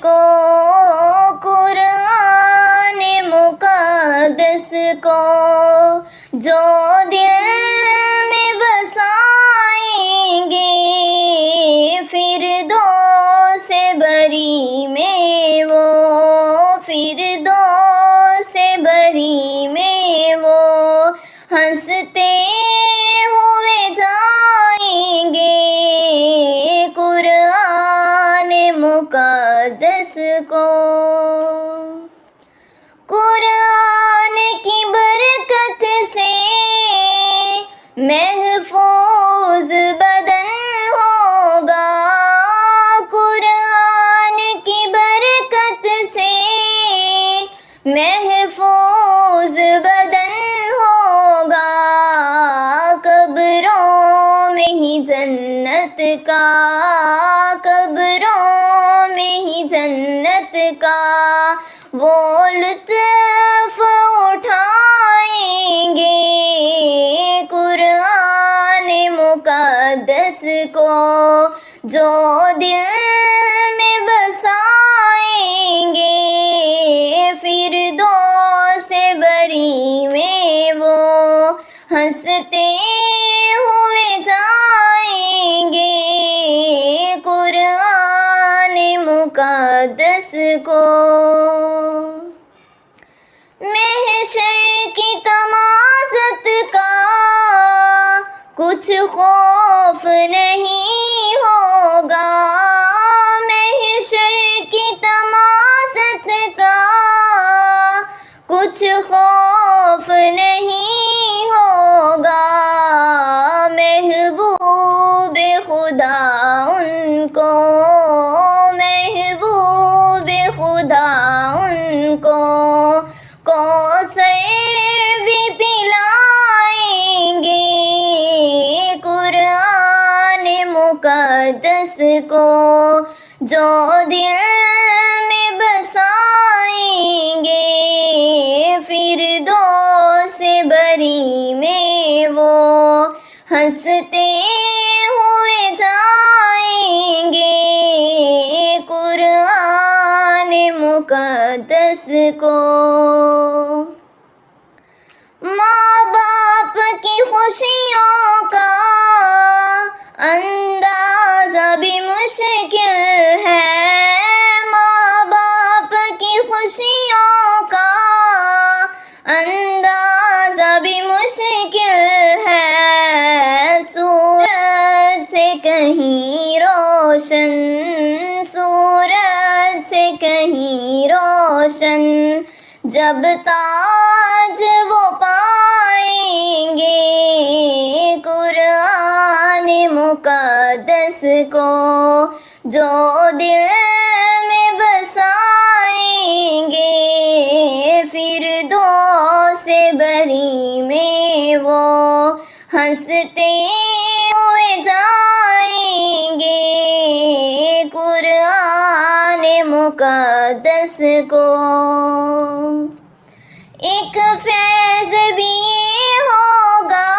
کو، قرآن مقدس کو، جو دل میں بسائیں گے فردوس بری میں وہ، فردوس بری میں وہ ہنستے ہوئے جائیں گے قرآن مقدس کو۔ قرآن کی برکت سے محفوظ بدن ہوگا، قرآن کی برکت سے محفوظ بدن ہوگا، قبروں میں ہی جنت کا، قبروں میں ہی جنت کا وہ لطف اٹھائیں گے قرآن مقدس کو، جو دل میں بسائیں گے فردوس بری میں وہ ہنستے ہوئے جائیں گے قرآن مقدس کو۔ محشر کی تمازت کا کچھ خوف نہیں ہوگا، محشر کی تمازت کا کچھ خوف نہیں ہوگا، محبوب خدا ان کو، محبوب خدا ان کو کوثر بھی پلائیں گے قرآن مقدس کو، جو دل میں بسائیں گے فردوس بری میں وہ ہنستے ہوئے جائیں گے قرآن مقدس کو۔ ماں باپ کی خوشیوں کا اندازہ بھی مشکل ہے، ماں باپ کی خوشیوں کا اندازہ بھی مشکل ہے، سورج سے کہیں روشن، سورج سے کہیں روشن جب تاج وہ پائیں گے قرآن مقدس کو، جو دل میں بسائیں گے فردوس بری میں وہ ہنستے ہوئے جائیں گے قرآن مقدس کو۔ ایک فیض بھی یہ ہوگا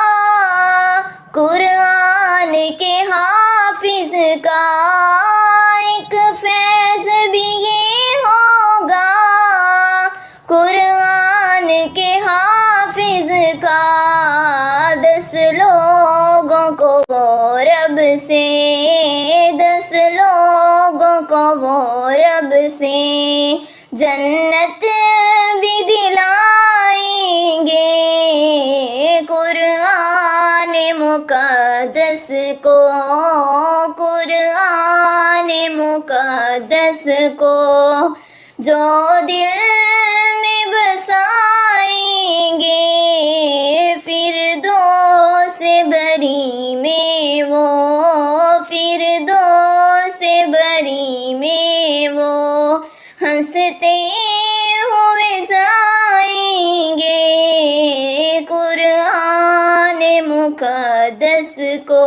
قرآن کے حافظ کا، ایک فیض بھی یہ ہوگا قرآن کے حافظ کا، 10 لوگوں کو وہ رب سے، 10 لوگوں کو وہ رب سے جنت بھی دلائیں گے قرآن مقدس کو، قرآن مقدس کو، جو دل میں بسائیں گے فردوس بری میں وہ، فردوس بری میں وہ ہنستے ہوئے جائیں گے قرآن مقدس کو۔